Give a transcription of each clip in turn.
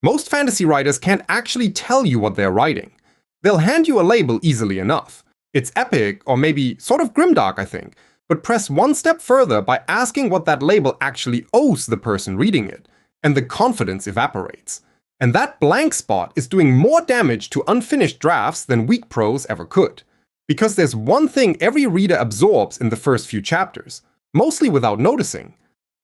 Most fantasy writers can't actually tell you what they're writing. They'll hand you a label easily enough. It's epic, or maybe sort of grimdark, I think, but press one step further by asking what that label actually owes the person reading it, and the confidence evaporates. And that blank spot is doing more damage to unfinished drafts than weak prose ever could. Because there's one thing every reader absorbs in the first few chapters, mostly without noticing.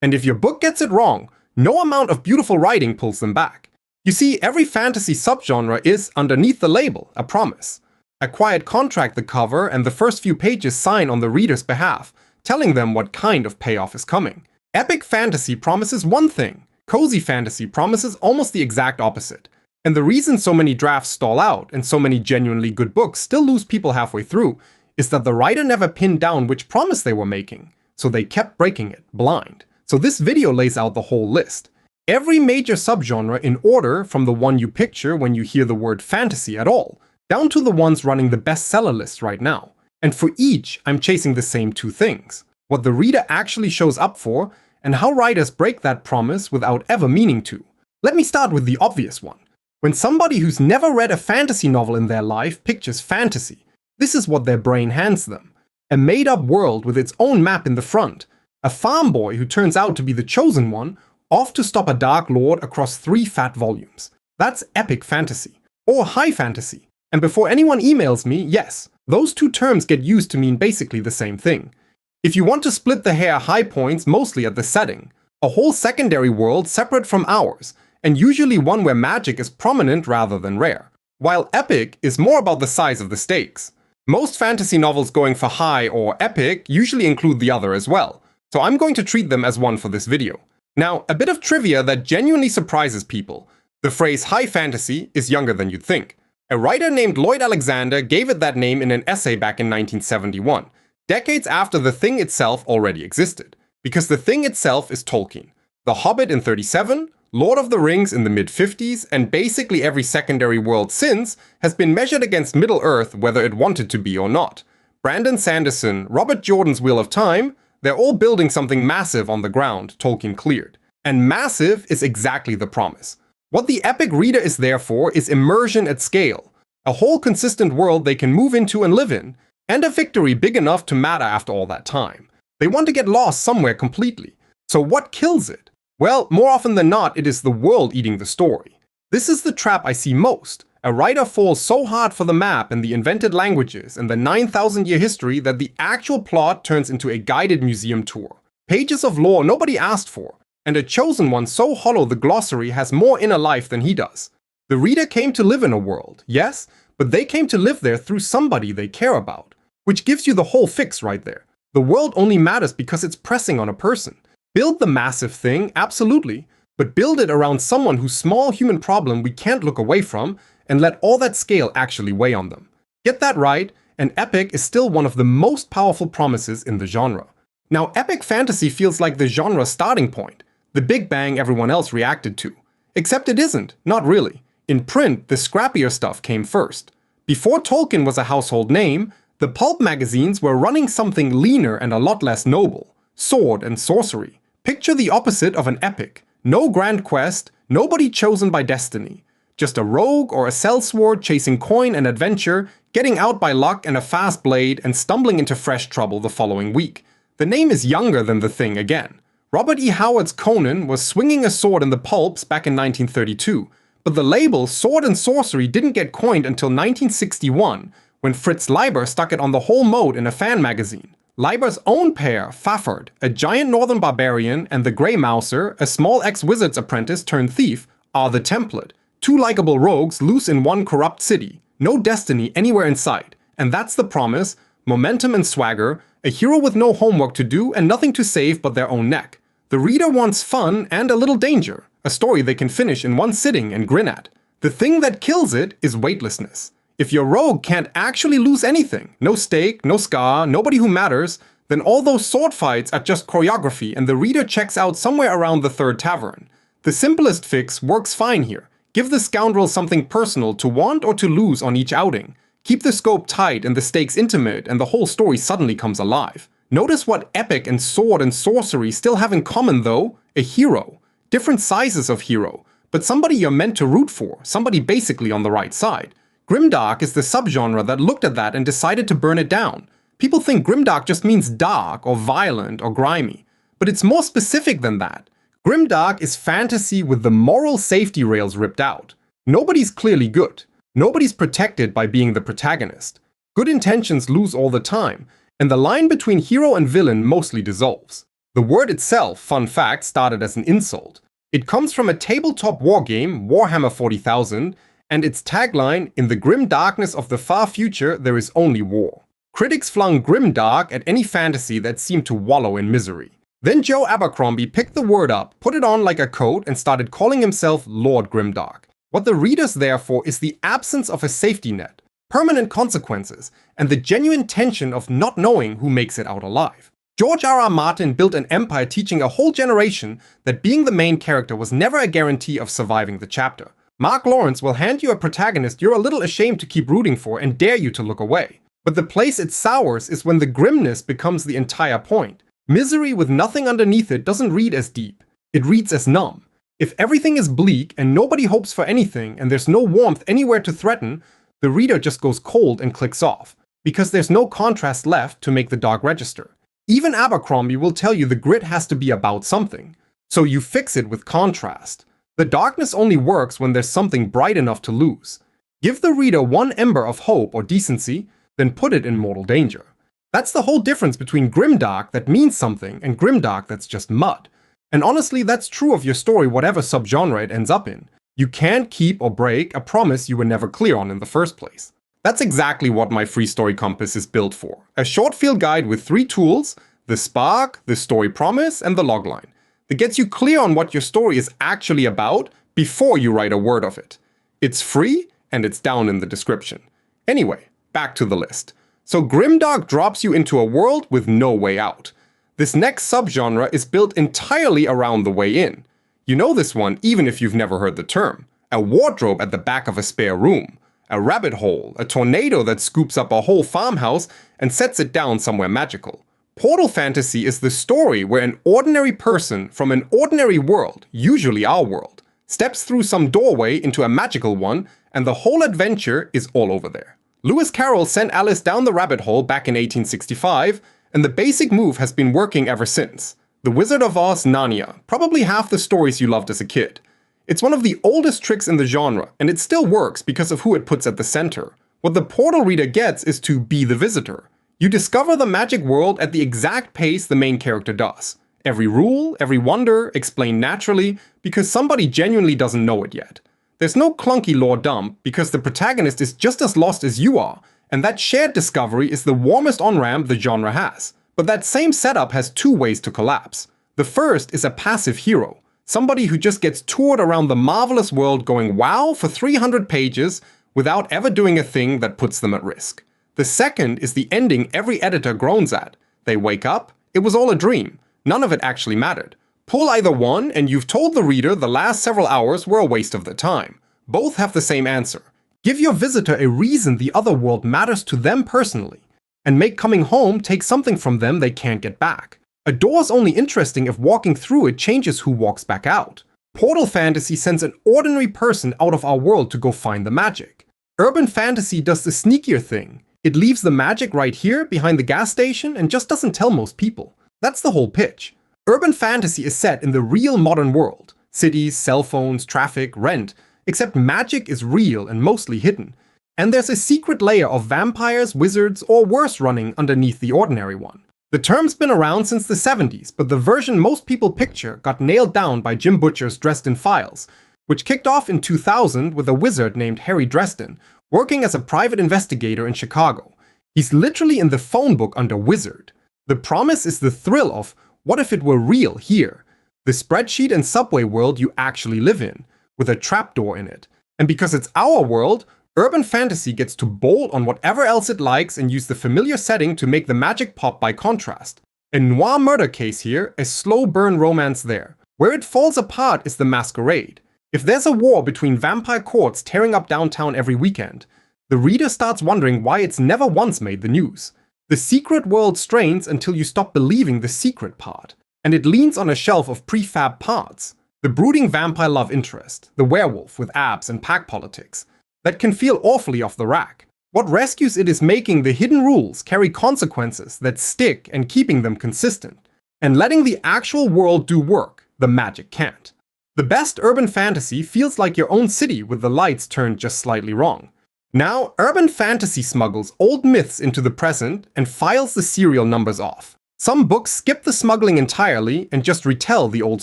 And if your book gets it wrong, no amount of beautiful writing pulls them back. You see, every fantasy subgenre is, underneath the label, a promise. A quiet contract the cover and the first few pages sign on the reader's behalf, telling them what kind of payoff is coming. Epic fantasy promises one thing. Cozy fantasy promises almost the exact opposite. And the reason so many drafts stall out and so many genuinely good books still lose people halfway through is that the writer never pinned down which promise they were making, so they kept breaking it, blind. So this video lays out the whole list. Every major subgenre in order from the one you picture when you hear the word fantasy at all, down to the ones running the bestseller list right now. And for each, I'm chasing the same two things: what the reader actually shows up for, and how writers break that promise without ever meaning to. Let me start with the obvious one. When somebody who's never read a fantasy novel in their life pictures fantasy, this is what their brain hands them. A made-up world with its own map in the front. A farm boy who turns out to be the chosen one, off to stop a dark lord across 3 fat volumes. That's epic fantasy. Or high fantasy. And before anyone emails me, yes, those two terms get used to mean basically the same thing. If you want to split the hair, high points mostly at the setting. A whole secondary world separate from ours, and usually one where magic is prominent rather than rare. While epic is more about the size of the stakes. Most fantasy novels going for high or epic usually include the other as well, so I'm going to treat them as one for this video. Now, a bit of trivia that genuinely surprises people. The phrase high fantasy is younger than you'd think. A writer named Lloyd Alexander gave it that name in an essay back in 1971, decades after the thing itself already existed. Because the thing itself is Tolkien. The Hobbit in 37, Lord of the Rings in the mid-50s, and basically every secondary world since has been measured against Middle-earth whether it wanted to be or not. Brandon Sanderson, Robert Jordan's Wheel of Time, they're all building something massive on the ground Tolkien cleared. And massive is exactly the promise. What the epic reader is there for is immersion at scale, a whole consistent world they can move into and live in, and a victory big enough to matter after all that time. They want to get lost somewhere completely. So what kills it? Well, more often than not, it is the world eating the story. This is the trap I see most. A writer falls so hard for the map and the invented languages and the 9,000-year history that the actual plot turns into a guided museum tour. Pages of lore nobody asked for, and a chosen one so hollow the glossary has more inner life than he does. The reader came to live in a world, yes, but they came to live there through somebody they care about. Which gives you the whole fix right there. The world only matters because it's pressing on a person. Build the massive thing, absolutely, but build it around someone whose small human problem we can't look away from, and let all that scale actually weigh on them. Get that right, and epic is still one of the most powerful promises in the genre. Now, epic fantasy feels like the genre's starting point, the big bang everyone else reacted to. Except it isn't, not really. In print, the scrappier stuff came first. Before Tolkien was a household name, the pulp magazines were running something leaner and a lot less noble. Sword and sorcery. Picture the opposite of an epic. No grand quest, nobody chosen by destiny. Just a rogue or a sellsword chasing coin and adventure, getting out by luck and a fast blade and stumbling into fresh trouble the following week. The name is younger than the thing again. Robert E. Howard's Conan was swinging a sword in the pulps back in 1932, but the label sword and sorcery didn't get coined until 1961, when Fritz Leiber stuck it on the whole mode in a fan magazine. Leiber's own pair, Fafard, a giant northern barbarian, and the Grey Mouser, a small ex-wizard's apprentice turned thief, are the template. Two likable rogues loose in one corrupt city. No destiny anywhere in sight. And that's the promise, momentum and swagger, a hero with no homework to do and nothing to save but their own neck. The reader wants fun and a little danger, a story they can finish in one sitting and grin at. The thing that kills it is weightlessness. If your rogue can't actually lose anything, no stake, no scar, nobody who matters, then all those sword fights are just choreography and the reader checks out somewhere around the third tavern. The simplest fix works fine here. Give the scoundrel something personal to want or to lose on each outing. Keep the scope tight and the stakes intimate and the whole story suddenly comes alive. Notice what epic and sword and sorcery still have in common though: a hero. Different sizes of hero, but somebody you're meant to root for, somebody basically on the right side. Grimdark is the subgenre that looked at that and decided to burn it down. People think grimdark just means dark or violent or grimy, but it's more specific than that. Grimdark is fantasy with the moral safety rails ripped out. Nobody's clearly good. Nobody's protected by being the protagonist. Good intentions lose all the time, and the line between hero and villain mostly dissolves. The word itself, fun fact, started as an insult. It comes from a tabletop wargame, Warhammer 40,000, and its tagline, "In the grim darkness of the far future, there is only war." Critics flung grimdark at any fantasy that seemed to wallow in misery. Then Joe Abercrombie picked the word up, put it on like a coat, and started calling himself Lord Grimdark. What the reader's there for is the absence of a safety net, permanent consequences, and the genuine tension of not knowing who makes it out alive. George R.R. Martin built an empire teaching a whole generation that being the main character was never a guarantee of surviving the chapter. Mark Lawrence will hand you a protagonist you're a little ashamed to keep rooting for and dare you to look away. But the place it sours is when the grimness becomes the entire point. Misery with nothing underneath it doesn't read as deep. It reads as numb. If everything is bleak and nobody hopes for anything and there's no warmth anywhere to threaten, the reader just goes cold and clicks off, because there's no contrast left to make the dark register. Even Abercrombie will tell you the grit has to be about something, so you fix it with contrast. The darkness only works when there's something bright enough to lose. Give the reader one ember of hope or decency, then put it in mortal danger. That's the whole difference between grimdark that means something and grimdark that's just mud. And honestly, that's true of your story whatever subgenre it ends up in. You can't keep or break a promise you were never clear on in the first place. That's exactly what my free story compass is built for. A short field guide with 3 tools, the spark, the story promise, and the logline, that gets you clear on what your story is actually about before you write a word of it. It's free and it's down in the description. Anyway, back to the list. So grimdark drops you into a world with no way out. This next subgenre is built entirely around the way in. You know this one even if you've never heard the term. A wardrobe at the back of a spare room. A rabbit hole, a tornado that scoops up a whole farmhouse and sets it down somewhere magical. Portal fantasy is the story where an ordinary person from an ordinary world, usually our world, steps through some doorway into a magical one, and the whole adventure is all over there. Lewis Carroll sent Alice down the rabbit hole back in 1865, and the basic move has been working ever since. The Wizard of Oz Narnia, probably half the stories you loved as a kid. It's one of the oldest tricks in the genre, and it still works because of who it puts at the center. What the Portal reader gets is to be the visitor. You discover the magic world at the exact pace the main character does. Every rule, every wonder, explained naturally, because somebody genuinely doesn't know it yet. There's no clunky lore dump, because the protagonist is just as lost as you are, and that shared discovery is the warmest on-ramp the genre has. But that same setup has 2 ways to collapse. The first is a passive hero, somebody who just gets toured around the marvelous world going wow for 300 pages without ever doing a thing that puts them at risk. The second is the ending every editor groans at. They wake up, it was all a dream, none of it actually mattered. Pull either one and you've told the reader the last several hours were a waste of their time. Both have the same answer. Give your visitor a reason the other world matters to them personally, and make coming home take something from them they can't get back. A door's only interesting if walking through it changes who walks back out. Portal fantasy sends an ordinary person out of our world to go find the magic. Urban fantasy does the sneakier thing. It leaves the magic right here behind the gas station and just doesn't tell most people. That's the whole pitch. Urban fantasy is set in the real modern world. Cities, cell phones, traffic, rent. Except magic is real and mostly hidden. And there's a secret layer of vampires, wizards, or worse running underneath the ordinary one. The term's been around since the 70s, but the version most people picture got nailed down by Jim Butcher's Dresden Files, which kicked off in 2000 with a wizard named Harry Dresden, working as a private investigator in Chicago. He's literally in the phone book under wizard. The promise is the thrill of, what if it were real here? The spreadsheet and subway world you actually live in, with a trapdoor in it. And because it's our world, urban fantasy gets to bolt on whatever else it likes and use the familiar setting to make the magic pop by contrast. A noir murder case here, a slow burn romance there. Where it falls apart is the masquerade. If there's a war between vampire courts tearing up downtown every weekend, the reader starts wondering why it's never once made the news. The secret world strains until you stop believing the secret part, and it leans on a shelf of prefab parts. The brooding vampire love interest, the werewolf with abs and pack politics, that can feel awfully off the rack. What rescues it is making the hidden rules carry consequences that stick and keeping them consistent, and letting the actual world do work the magic can't. The best urban fantasy feels like your own city with the lights turned just slightly wrong. Now, urban fantasy smuggles old myths into the present and files the serial numbers off. Some books skip the smuggling entirely and just retell the old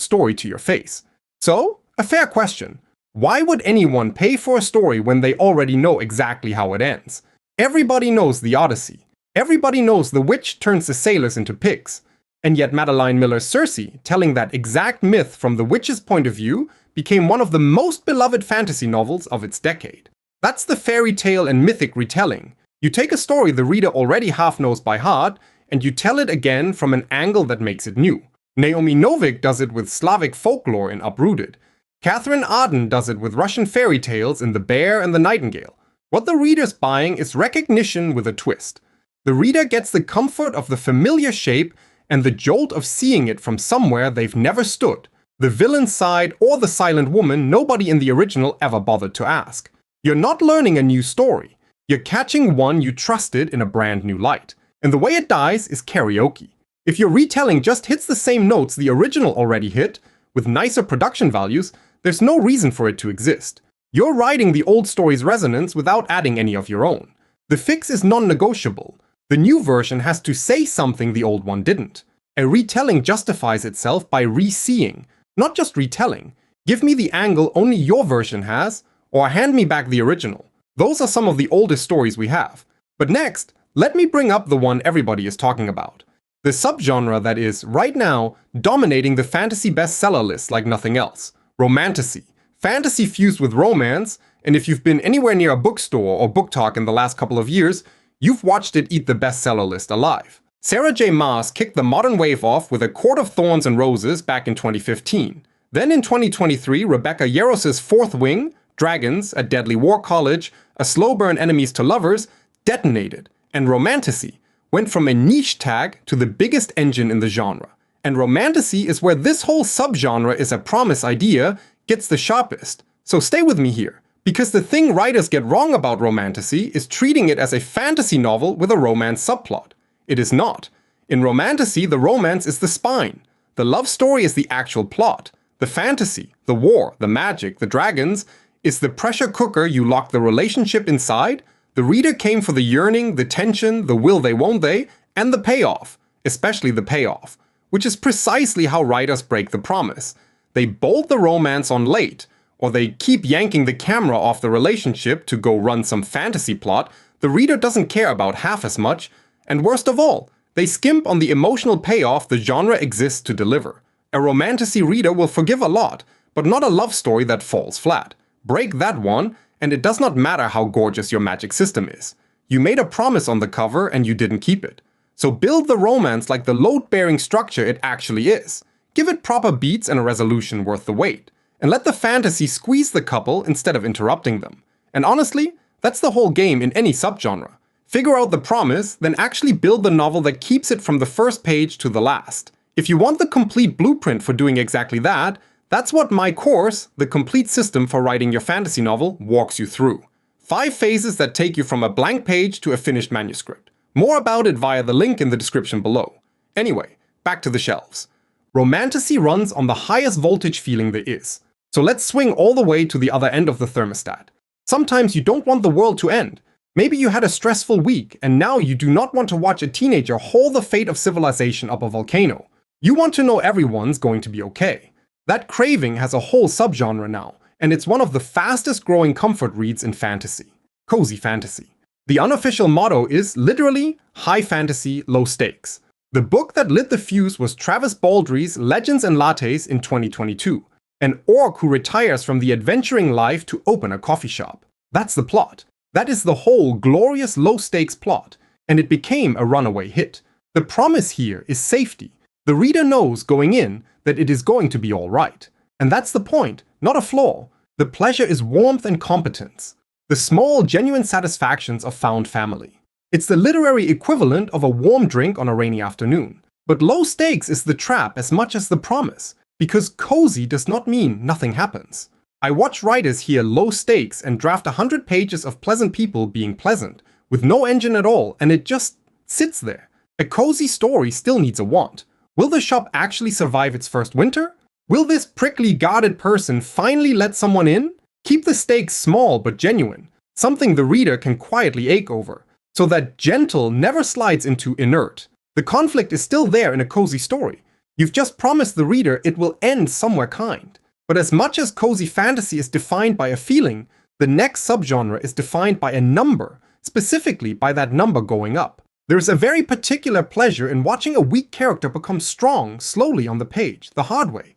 story to your face. So, a fair question. Why would anyone pay for a story when they already know exactly how it ends? Everybody knows the Odyssey. Everybody knows the witch turns the sailors into pigs. And yet Madeline Miller's Circe, telling that exact myth from the witch's point of view, became one of the most beloved fantasy novels of its decade. That's the fairy tale and mythic retelling. You take a story the reader already half knows by heart, and you tell it again from an angle that makes it new. Naomi Novik does it with Slavic folklore in Uprooted. Catherine Arden does it with Russian fairy tales in The Bear and the Nightingale. What the reader's buying is recognition with a twist. The reader gets the comfort of the familiar shape and the jolt of seeing it from somewhere they've never stood. The villain's side or the silent woman nobody in the original ever bothered to ask. You're not learning a new story. You're catching one you trusted in a brand new light. And the way it dies is karaoke. If your retelling just hits the same notes the original already hit, with nicer production values, there's no reason for it to exist. You're riding the old story's resonance without adding any of your own. The fix is non-negotiable. The new version has to say something the old one didn't. A retelling justifies itself by re-seeing, not just retelling. Give me the angle only your version has, or hand me back the original. Those are some of the oldest stories we have. But next, let me bring up the one everybody is talking about. The subgenre that is, right now, dominating the fantasy bestseller list like nothing else. Romantasy. Fantasy fused with romance, and if you've been anywhere near a bookstore or book talk in the last couple of years, you've watched it eat the bestseller list alive. Sarah J. Maas kicked the modern wave off with A Court of Thorns and Roses back in 2015. Then in 2023, Rebecca Yarros' Fourth Wing, Dragons, A Deadly War College, A Slow Burn Enemies to Lovers, detonated, and Romantasy went from a niche tag to the biggest engine in the genre. And Romantasy is where this whole subgenre is a promise idea gets the sharpest. So stay with me here, because the thing writers get wrong about Romantasy is treating it as a fantasy novel with a romance subplot. It is not. In Romantasy, the romance is the spine. The love story is the actual plot. The fantasy, the war, the magic, the dragons, is the pressure cooker you lock the relationship inside. The reader came for the yearning, the tension, the will they won't they, and the payoff, especially the payoff, which is precisely how writers break the promise. They bolt the romance on late, or they keep yanking the camera off the relationship to go run some fantasy plot the reader doesn't care about half as much, and worst of all, they skimp on the emotional payoff the genre exists to deliver. A romantasy reader will forgive a lot, but not a love story that falls flat. Break that one, and it does not matter how gorgeous your magic system is. You made a promise on the cover and you didn't keep it. So build the romance like the load-bearing structure it actually is. Give it proper beats and a resolution worth the wait. And let the fantasy squeeze the couple instead of interrupting them. And honestly, that's the whole game in any subgenre. Figure out the promise, then actually build the novel that keeps it from the first page to the last. If you want the complete blueprint for doing exactly that, that's what my course, The Complete System for Writing Your Fantasy Novel, walks you through. 5 phases that take you from a blank page to a finished manuscript. More about it via the link in the description below. Anyway, back to the shelves. Romantasy runs on the highest voltage feeling there is. So let's swing all the way to the other end of the thermostat. Sometimes you don't want the world to end. Maybe you had a stressful week, and now you do not want to watch a teenager haul the fate of civilization up a volcano. You want to know everyone's going to be okay. That craving has a whole subgenre now, and it's one of the fastest growing comfort reads in fantasy. Cozy fantasy. The unofficial motto is literally high fantasy, low stakes. The book that lit the fuse was Travis Baldry's Legends and Lattes in 2022, an orc who retires from the adventuring life to open a coffee shop. That's the plot. That is the whole glorious low stakes plot, and it became a runaway hit. The promise here is safety. The reader knows going in that it is going to be all right. And that's the point, not a flaw. The pleasure is warmth and competence. The small, genuine satisfactions of found family. It's the literary equivalent of a warm drink on a rainy afternoon. But low stakes is the trap as much as the promise, because cozy does not mean nothing happens. I watch writers here low stakes and draft 100 pages of pleasant people being pleasant, with no engine at all, and it just sits there. A cozy story still needs a want. Will the shop actually survive its first winter? Will this prickly guarded person finally let someone in? Keep the stakes small but genuine, something the reader can quietly ache over, so that gentle never slides into inert. The conflict is still there in a cozy story. You've just promised the reader it will end somewhere kind. But as much as cozy fantasy is defined by a feeling, the next subgenre is defined by a number, specifically by that number going up. There is a very particular pleasure in watching a weak character become strong slowly on the page, the hard way.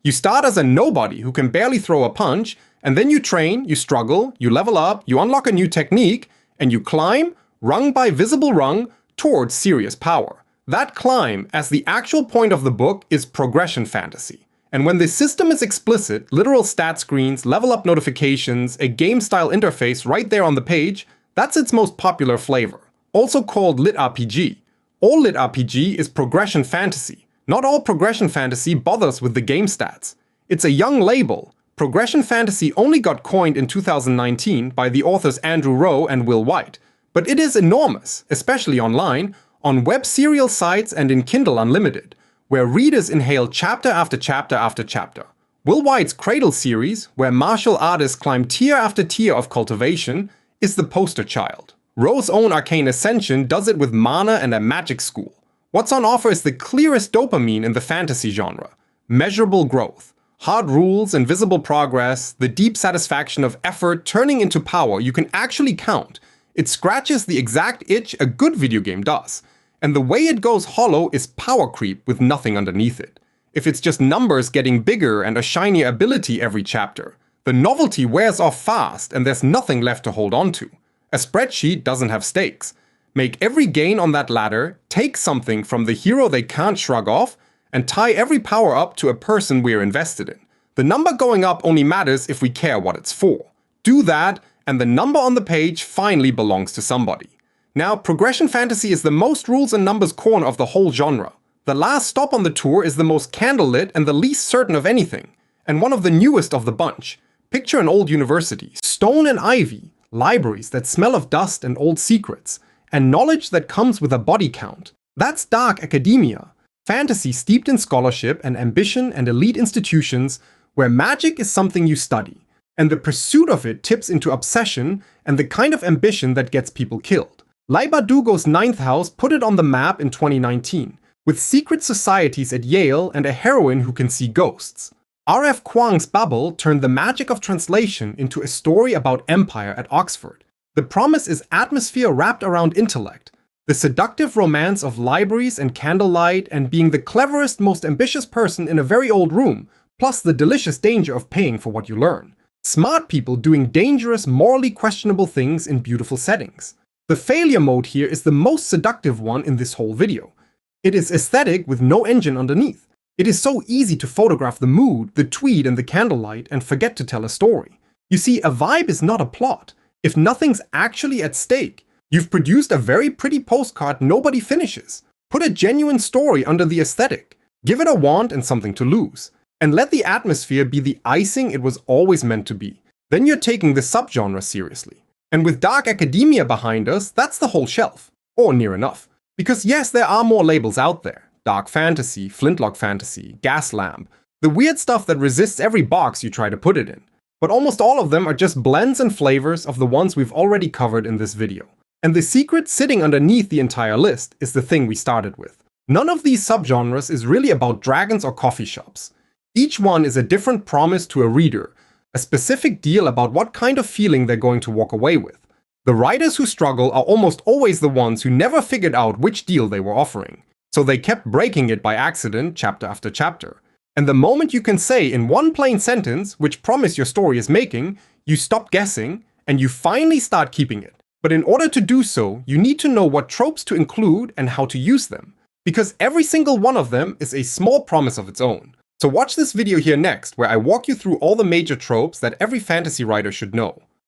You start as a nobody who can barely throw a punch, and then you train, you struggle, you level up, you unlock a new technique, and you climb, rung by visible rung, towards serious power. That climb, as the actual point of the book, is progression fantasy. And when the system is explicit, literal stat screens, level up notifications, a game-style interface right there on the page, that's its most popular flavor. Also called lit RPG. All lit RPG is progression fantasy. Not all progression fantasy bothers with the game stats. It's a young label. Progression fantasy only got coined in 2019 by the authors Andrew Rowe and Will White. But it is enormous, especially online, on web serial sites and in Kindle Unlimited, where readers inhale chapter after chapter after chapter. Will White's Cradle series, where martial artists climb tier after tier of cultivation, is the poster child. Rowe's own Arcane Ascension does it with mana and a magic school. What's on offer is the clearest dopamine in the fantasy genre. Measurable growth, hard rules and visible progress, the deep satisfaction of effort turning into power you can actually count. It scratches the exact itch a good video game does. And the way it goes hollow is power creep with nothing underneath it. If it's just numbers getting bigger and a shinier ability every chapter, the novelty wears off fast and there's nothing left to hold on to. A spreadsheet doesn't have stakes. Make every gain on that ladder, take something from the hero they can't shrug off, and tie every power up to a person we're invested in. The number going up only matters if we care what it's for. Do that, and the number on the page finally belongs to somebody. Now, progression fantasy is the most rules and numbers corner of the whole genre. The last stop on the tour is the most candlelit and the least certain of anything, and one of the newest of the bunch. Picture an old university, stone and ivy, libraries that smell of dust and old secrets, and knowledge that comes with a body count. That's dark academia, fantasy steeped in scholarship and ambition and elite institutions where magic is something you study, and the pursuit of it tips into obsession and the kind of ambition that gets people killed. Lai Bardugo's Ninth House put it on the map in 2019, with secret societies at Yale and a heroine who can see ghosts. R.F. Kuang's Bubble turned the magic of translation into a story about empire at Oxford. The promise is atmosphere wrapped around intellect, the seductive romance of libraries and candlelight and being the cleverest, most ambitious person in a very old room, plus the delicious danger of paying for what you learn. Smart people doing dangerous, morally questionable things in beautiful settings. The failure mode here is the most seductive one in this whole video. It is aesthetic with no engine underneath. It is so easy to photograph the mood, the tweed and the candlelight and forget to tell a story. You see, a vibe is not a plot. If nothing's actually at stake, you've produced a very pretty postcard nobody finishes. Put a genuine story under the aesthetic. Give it a want and something to lose. And let the atmosphere be the icing it was always meant to be. Then you're taking the subgenre seriously. And with dark academia behind us, that's the whole shelf. Or near enough. Because yes, there are more labels out there. Dark fantasy, flintlock fantasy, gas lamp. The weird stuff that resists every box you try to put it in. But almost all of them are just blends and flavors of the ones we've already covered in this video. And the secret sitting underneath the entire list is the thing we started with. None of these subgenres is really about dragons or coffee shops. Each one is a different promise to a reader, a specific deal about what kind of feeling they're going to walk away with. The writers who struggle are almost always the ones who never figured out which deal they were offering. So they kept breaking it by accident, chapter after chapter. And the moment you can say in one plain sentence which promise your story is making, you stop guessing and you finally start keeping it. But in order to do so, you need to know what tropes to include and how to use them. Because every single one of them is a small promise of its own. So watch this video here next, where I walk you through all the major tropes that every fantasy writer should know.